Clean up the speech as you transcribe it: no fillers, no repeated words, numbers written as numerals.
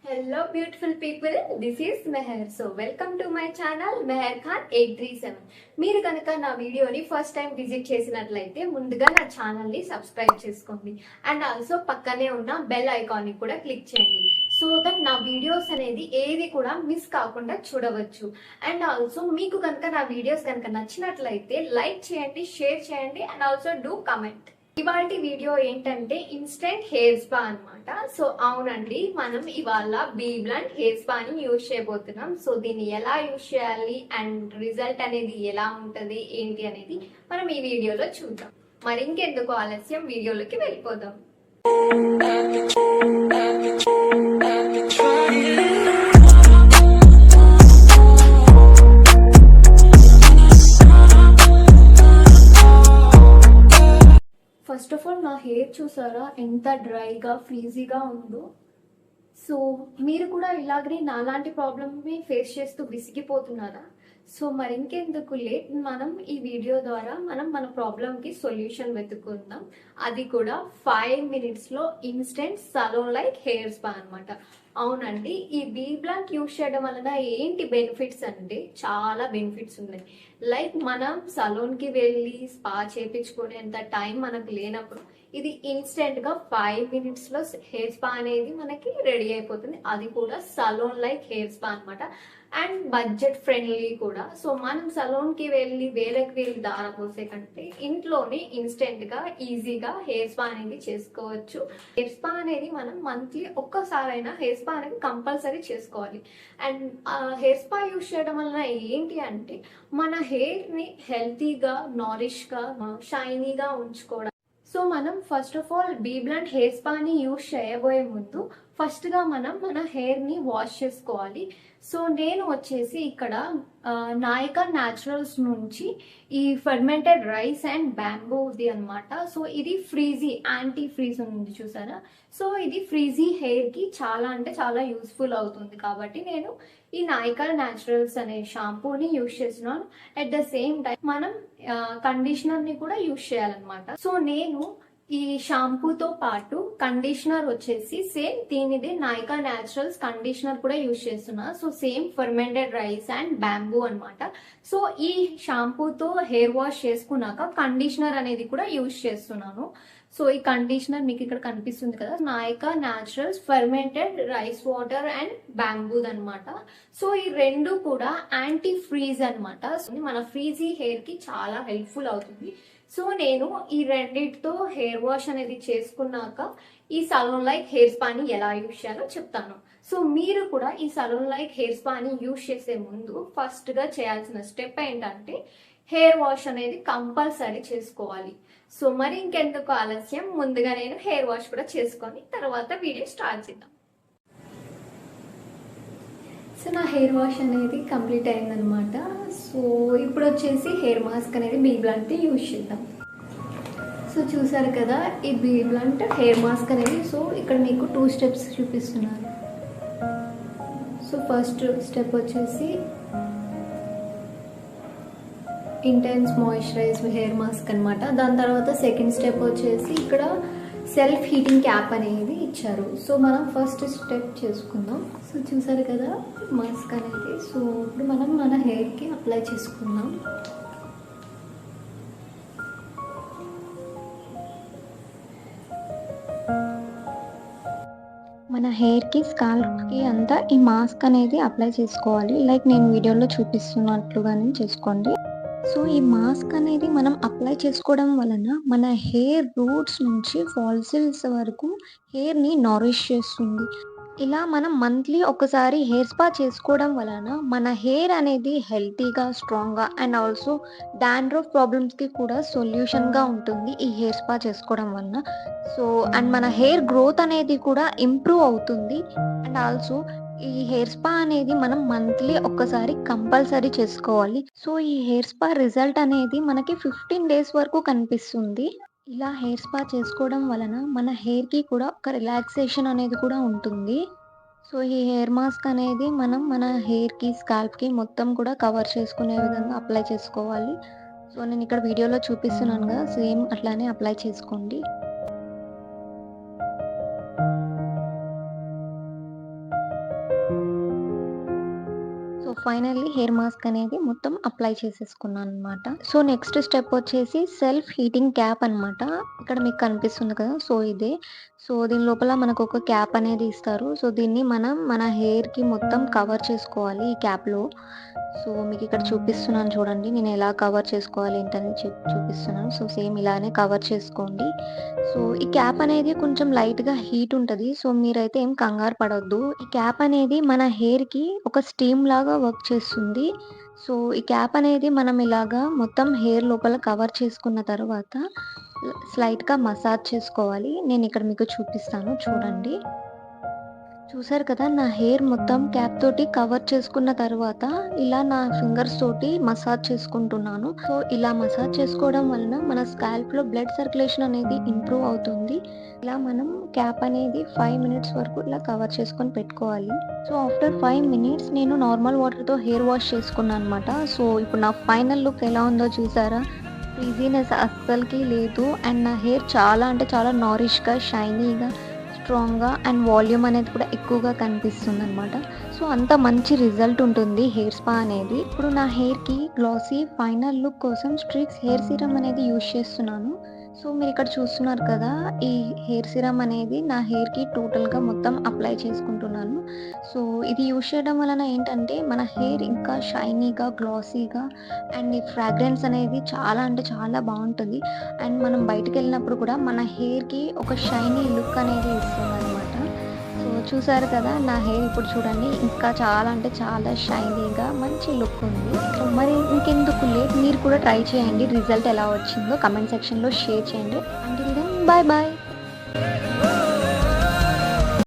Hello beautiful people, this is Meher. So welcome to my channel Meher Khan 837. మీరు కనుక నా వీడియోని first time visit చేసినట్లయితే ముందుగా నా ఛానల్ని సబ్స్క్రైబ్ చేసుకోండి అండ్ ఆల్సో పక్కనే ఉన్న బెల్ ఐకాన్ని కూడా క్లిక్ చేయండి సో దట్ నా వీడియోస్ అనేది ఏది కూడా మిస్ కాకుండా చూడవచ్చు. అండ్ ఆల్సో మీకు కనుక నా వీడియోస్ కనుక నచ్చినట్లయితే లైక్ చేయండి, షేర్ చేయండి అండ్ ఆల్సో డూ కమెంట్. ఇవాళ వీడియో ఏంటంటే ఇన్స్టెంట్ హెయిర్ స్పా అనమాట. సో అవునండి, మనం ఇవాళ బీ బ్లంట్ హెయిర్ స్పాని యూజ్ చేయబోతున్నాం. సో దీన్ని ఎలా యూజ్ చేయాలి అండ్ రిజల్ట్ అనేది ఎలా ఉంటది ఏంటి అనేది మనం ఈ వీడియోలో చూద్దాం. మరి ఇంకెందుకు ఆలస్యం, వీడియోలోకి వెళ్ళిపోదాం. ఫస్ట్ ఆఫ్ ఆల్ నా హెయిర్ చూసారా ఎంత డ్రైగా ఫ్రీజీగా ఉందో. సో మీరు కూడా ఇలాగనే నాలాంటి ప్రాబ్లమ్ని ఫేస్ చేస్తూ విసిగిపోతున్నారా? సో మరి ఇంకెందుకు లేట్, మనం ఈ వీడియో ద్వారా మన ప్రాబ్లంకి సొల్యూషన్ వెతుక్కుందాం. అది కూడా 5 minutesలో instant salon like hair spa అనమాట. అవునండి, ఈ బీ బ్లంట్ యూజ్ చేయడం వలన ఏంటి బెనిఫిట్స్ అంటే చాలా బెనిఫిట్స్ ఉన్నాయి. లైక్ మనం సలోన్కి వెళ్ళి స్పా చేయించుకునేంత టైం మనకు లేనప్పుడు ఇది ఇన్స్టెంట్గా 5 minutesలో హెయిర్ స్పా అనేది మనకి రెడీ అయిపోతుంది. అది కూడా సలోన్ లైక్ హెయిర్ స్పా అనమాట. అండ్ బడ్జెట్ ఫ్రెండ్లీ కూడా. సో మనం సలోన్కి వెళ్ళి వేలకి వెళ్ళి దారం పోసే కంటే ఇంట్లోనే ఇన్స్టెంట్గా ఈజీగా హెయిర్ స్పా అనేది చేసుకోవచ్చు. హెయిర్ స్పా అనేది మనం మంత్లీ ఒక్కసారైనా హెయిర్ స్పా అనేది కంపల్సరీ చేసుకోవాలి. అండ్ హెయిర్ స్పా యూజ్ చేయడం వలన ఏంటి అంటే మన హెయిర్ని హెల్తీగా, నారిష్గా, షైనీగా ఉంచుకోవడం. సో మనం first of all be blunt hair స్పాని యూజ్ చేయబోయే ముందు ఫస్ట్గా మనం మన హెయిర్ని వాష్ చేసుకోవాలి. సో నేను వచ్చేసి ఇక్కడ నాయకా న్యాచురల్స్ నుంచి ఈ ఫర్మెంటెడ్ రైస్ అండ్ బ్యాంబూది అనమాట. సో ఇది ఫ్రీజీ, యాంటీ ఫ్రీజ్ ఉంది చూసారా. సో ఇది ఫ్రీజీ హెయిర్కి చాలా అంటే చాలా యూస్ఫుల్ అవుతుంది కాబట్టి నేను ఈ నాయకా న్యాచురల్స్ అనే షాంపూని యూజ్ చేస్తున్నాను. అట్ ద సేమ్ టైం మనం కండిషనర్ని కూడా యూజ్ చేయాలన్నమాట. సో నేను ఈ షాంపూతో పాటు కండిషనర్ వచ్చేసి సేమ్ దీనిదే నాయకా న్యాచురల్స్ కండిషనర్ కూడా యూజ్ చేస్తున్నా. So same fermented rice and bamboo అనమాట. సో ఈ షాంపూతో హెయిర్ వాష్ చేసుకున్నాక కండిషనర్ అనేది కూడా యూజ్ చేస్తున్నాను. సో ఈ కండిషనర్ మీకు ఇక్కడ కనిపిస్తుంది కదా, Nayaka naturals fermented rice water and bamboo అనమాట. సో ఈ రెండు కూడా యాంటీ ఫ్రీజ్ అనమాట. మన ఫ్రీజీ హెయిర్ కి చాలా హెల్ప్ఫుల్ అవుతుంది. సో నేను ఈ రెండిటితో హెయిర్ వాష్ అనేది చేసుకున్నాక ఈ సలోన్ లైక్ హెయిర్ స్పాని ఎలా యూజ్ చేయాలో చెప్తాను. సో మీరు కూడా ఈ సలోన్ లైక్ హెయిర్ స్పాని యూజ్ చేసే ముందు ఫస్ట్గా చేయాల్సిన స్టెప్ ఏంటంటే హెయిర్ వాష్ అనేది కంపల్సరీ చేసుకోవాలి. సో మరి ఇంకెందుకు ఆలస్యం, ముందుగా నేను హెయిర్ వాష్ కూడా చేసుకొని తర్వాత వీడియో స్టార్ట్ చేద్దాం. సో నా హెయిర్ వాష్ అనేది కంప్లీట్ అయిందనమాట. సో ఇప్పుడు వచ్చేసి హెయిర్ మాస్క్ అనేది బీ బ్లంట్ యూజ్ చేద్దాం. సో చూసారు కదా ఈ బీ బ్లంట్ హెయిర్ మాస్క్ అనేది. సో ఇక్కడ మీకు 2 steps చూపిస్తున్నారు. సో ఫస్ట్ స్టెప్ వచ్చేసి ఇంటెన్స్ మాయిశ్చరైజ్ హెయిర్ మాస్క్ అనమాట. దాని తర్వాత సెకండ్ స్టెప్ వచ్చేసి ఇక్కడ సెల్ఫ్ హీటింగ్ క్యాప్ అనేది ఇచ్చారు. సో మనం ఫస్ట్ స్టెప్ చేసుకుందాం. సో చూసారు కదా మాస్క్ అనేది. సో ఇప్పుడు మనం మన హెయిర్కి అప్లై చేసుకుందాం. మన హెయిర్కి, స్కాల్ప్కి అంతా ఈ మాస్క్ అనేది అప్లై చేసుకోవాలి. లైక్ నేను వీడియోలో చూపిస్తున్నట్లుగానే చేసుకోండి. సో ఈ మాస్క్ అనేది మనం అప్లై చేసుకోవడం వలన మన హెయిర్ రూట్స్ నుంచి ఫాల్సిల్స్ వరకు హెయిర్ని నారిష్ చేస్తుంది. ఇలా మనం మంత్లీ ఒకసారి హెయిర్ స్పా చేసుకోవడం వలన మన హెయిర్ అనేది హెల్తీగా, స్ట్రాంగ్గా అండ్ ఆల్సో డాండ్రఫ్ ప్రాబ్లమ్స్కి కూడా సొల్యూషన్గా ఉంటుంది ఈ హెయిర్ స్పా చేసుకోవడం వలన. సో అండ్ మన హెయిర్ గ్రోత్ అనేది కూడా ఇంప్రూవ్ అవుతుంది. అండ్ ఆల్సో ఈ హెయిర్ స్పా అనేది మనం మంత్లీ ఒక్కసారి కంపల్సరీ చేసుకోవాలి. సో ఈ హెయిర్ స్పా రిజల్ట్ అనేది మనకి 15 days వరకు కనిపిస్తుంది. ఇలా హెయిర్ స్పా చేసుకోవడం వలన మన హెయిర్కి కూడా ఒక రిలాక్సేషన్ అనేది కూడా ఉంటుంది. సో ఈ హెయిర్ మాస్క్ అనేది మనం మన హెయిర్కి, స్కాల్ప్కి మొత్తం కూడా కవర్ చేసుకునే విధంగా అప్లై చేసుకోవాలి. సో నేను ఇక్కడ వీడియోలో చూపిస్తున్నాను కదా, సేమ్ అట్లానే అప్లై చేసుకోండి. ఫైనల్లీ హెయిర్ మాస్క్ అనేది మొత్తం అప్లై చేసేసుకున్నాను అనమాట. సో నెక్స్ట్ స్టెప్ వచ్చేసి సెల్ఫ్ హీటింగ్ క్యాప్ అనమాట. ఇక్కడ మీకు కనిపిస్తుంది కదా! సో ఇదే. సో దీని లోపల మనకు ఒక క్యాప్ అనేది ఇస్తారు. సో దీన్ని మనం మన హెయిర్‌కి మొత్తం కవర్ చేసుకోవాలి ఈ క్యాప్‌లో. సో మీకు ఇక్కడ చూపిస్తున్నాను చూడండి. నేను ఎలా కవర్ చేసుకోవాలి ఏంటనేది చూపిస్తున్నాను. సో సేమ్ ఇలానే కవర్ చేసుకోండి. సో ఈ క్యాప్ అనేది కొంచెం లైట్‌గా హీట్ ఉంటది. సో మీరైతే ఏం కంగారు పడొద్దు. ఈ క్యాప్ అనేది మన హెయిర్‌కి ఒక స్టీమ్ లాగా వర్క్ చేస్తుంది. సో ఈ క్యాప్ అనేది మనం ఇలాగా మొత్తం హెయిర్ లోపల కవర్ చేసుకున్న తర్వాత స్లైట్‌గా మసాజ్ చేసుకోవాలి. నేనిక్కడ మీకు చూపిస్తాను చూడండి. చూసారు కదా! నా హెయిర్ మొత్తం క్యాప్ తోటి కవర్ చేసుకున్న తర్వాత, ఇలా నా ఫింగర్స్ తోటి మసాజ్ చేసుకుంటున్నాను. సో, ఇలా మసాజ్ చేసుకోవడం వలన మన స్కాల్ప్‌లో బ్లడ్ సర్క్యులేషన్ అనేది ఇంప్రూవ్ అవుతుంది. ఇలా మనం క్యాప్ అనేది 5 మినిట్స్ వరకు ఇలా కవర్ చేసుకొని పెట్టుకోవాలి. సో, ఆఫ్టర్ 5 మినిట్స్ నేను నార్మల్ వాటర్‌తో హెయిర్ వాష్ చేసుకున్నాననమాట. సో, ఇప్పుడు నా ఫైనల్ లుక్ ఎలా ఉందో చూసారా? ఫ్రీజీనెస్ అస్సలకి లేదు. అండ్ నా హెయిర్ చాలా అంటే చాలా నారిష్‌గా, షైనీగా, స్ట్రాంగ్‌గా అండ్ వాల్యూమ్ అనేది కూడా ఎక్కువగా కనిపిస్తుందనమాట. సో, అంత మంచి రిజల్ట్ ఉంటుంది హెయిర్ స్పా అనేది. ఇప్పుడు నా హెయిర్‌కి గ్లాసీ ఫైనల్ లుక్ కోసం స్ట్రిక్స్ హెయిర్ సీరమ్ అనేది యూజ్ చేస్తున్నాను. సో, మీరిక్కడ చూస్తున్నారు కదా! ఈ హెయిర్ సీరమ్ అనేది నా హెయిర్‌కి టోటల్‌గా మొత్తం అప్లై చేసుకుంటున్నాను. సో, ఇది యూజ్ చేయడం వలన ఏంటంటే, మన హెయిర్ ఇంకా షైనీగా, గ్లాసీగా అండ్ ఈ ఫ్రాగ్రెన్స్ అనేది చాలా అంటే చాలా బావుంటుంది. అండ్ మనం బయటికెళ్ళినప్పుడు కూడా మన హెయిర్‌కి ఒక షైనీ లుక్ అనేది ఇస్తుందనమాట. సో, చూసారు కదా! నా హెయిర్ ఇప్పుడు చూడండి ఇంకా చాలా అంటే చాలా షైనీగా మంచి లుక్ ఉంది. సో, మరి ఇంకెందుకు లేట్ మీరు కూడా ట్రై చేయండి. రిజల్ట్ ఎలా వచ్చిందో కామెంట్ సెక్షన్‌లో షేర్ చేయండి. Until then bye bye.